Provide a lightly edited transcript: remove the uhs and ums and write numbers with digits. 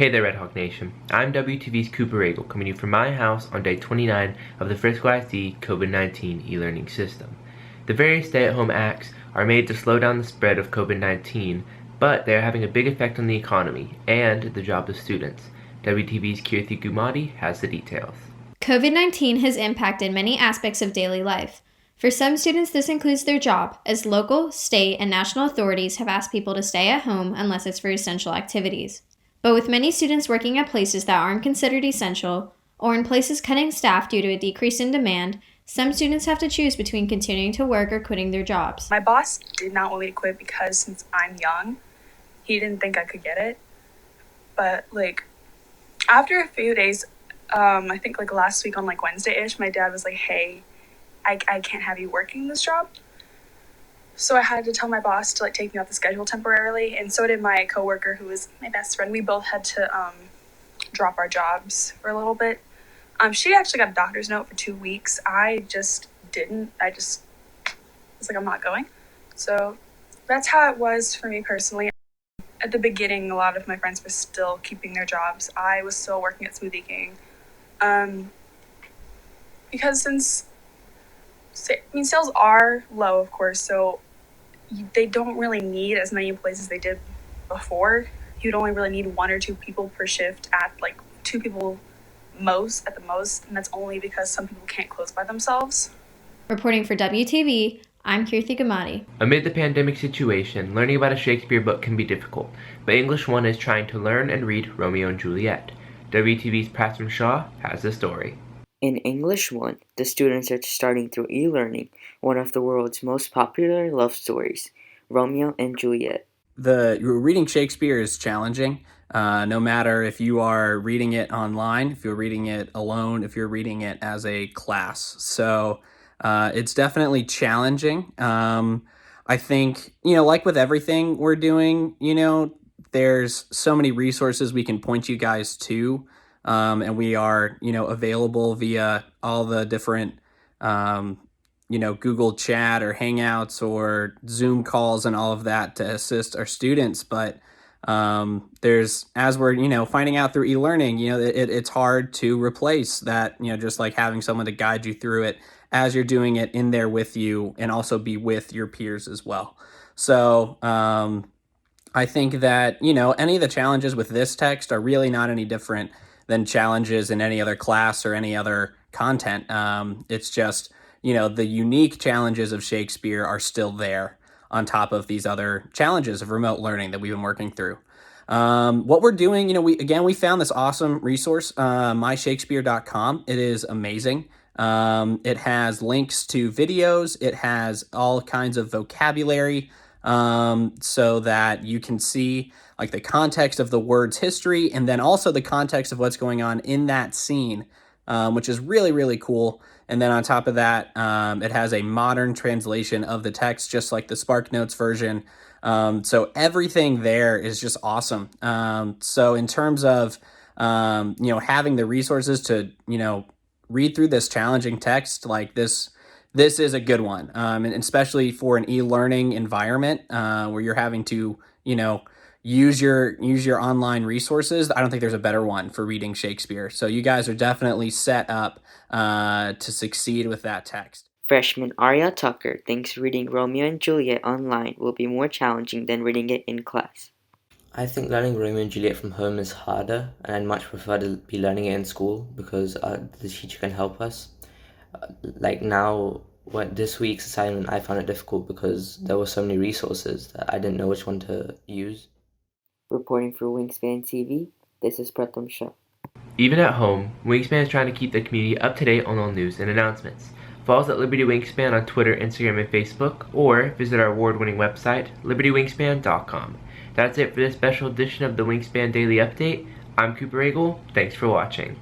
Hey there, Red Hawk Nation. I'm WTV's Cooper Ragle, coming to you from my house on day 29 of the Frisco ISD COVID-19 e-learning system. The various stay-at-home acts are made to slow down the spread of COVID-19, but they are having a big effect on the economy and the jobs of students. WTV's Kirthi Gumadi has the details. COVID-19 has impacted many aspects of daily life. For some students, this includes their job, as local, state, and national authorities have asked people to stay at home unless it's for essential activities. But with many students working at places that aren't considered essential, or in places cutting staff due to a decrease in demand, some students have to choose between continuing to work or quitting their jobs. My boss did not want me to quit because since I'm young, he didn't think I could get it. But after a few days, I think last week on Wednesday-ish, my dad was like, hey, I can't have you working this job. So I had to tell my boss to take me off the schedule temporarily, and so did my coworker, who was my best friend. We both had to drop our jobs for a little bit. She actually got a doctor's note for 2 weeks. I just didn't. I just was like, I'm not going. So that's how it was for me personally. At the beginning, a lot of my friends were still keeping their jobs. I was still working at Smoothie King. Because sales are low, of course, so they don't really need as many employees as they did before. You'd only really need 1 or 2 people per shift at 2 people at the most, and that's only because some people can't close by themselves. Reporting for WTV, I'm Kirthi Gumadi. Amid the pandemic situation, learning about a Shakespeare book can be difficult, but English 1 is trying to learn and read Romeo and Juliet. WTV's Pratham Shah has the story. In English 1, the students are starting through e-learning one of the world's most popular love stories, Romeo and Juliet. Reading Shakespeare is challenging, no matter if you are reading it online, if you're reading it alone, if you're reading it as a class. So it's definitely challenging. I think, like with everything we're doing, there's so many resources we can point you guys to. And we are, available via all the different, Google Chat or Hangouts or Zoom calls and all of that to assist our students. But as we're, finding out through e-learning, it's hard to replace that, just like having someone to guide you through it as you're doing it in there with you and also be with your peers as well. So I think that, any of the challenges with this text are really not any different than challenges in any other class or any other content. It's just, the unique challenges of Shakespeare are still there on top of these other challenges of remote learning that we've been working through. What we're doing, we found this awesome resource, myshakespeare.com. It is amazing. It has links to videos. It has all kinds of vocabulary, so that you can see the context of the word's history and then also the context of what's going on in that scene, which is really, really cool. And then on top of that, it has a modern translation of the text, just like the SparkNotes version. So everything there is just awesome. So in terms of, having the resources to, read through this challenging text like this is a good one. And especially for an e-learning environment, where you're having to, use your online resources. I don't think there's a better one for reading Shakespeare. So you guys are definitely set up to succeed with that text. Freshman AARYA Tucker thinks reading Romeo and Juliet online will be more challenging than reading it in class. I think learning Romeo and Juliet from home is harder, and I'd much prefer to be learning it in school because the teacher can help us. This week's assignment, I found it difficult because there were so many resources that I didn't know which one to use. Reporting for Wingspan TV, this is Pratham Shah. Even at home, Wingspan is trying to keep the community up to date on all news and announcements. Follow us at Liberty Wingspan on Twitter, Instagram, and Facebook, or visit our award-winning website, libertywingspan.com. That's it for this special edition of the Wingspan Daily Update. I'm Cooper Ragle. Thanks for watching.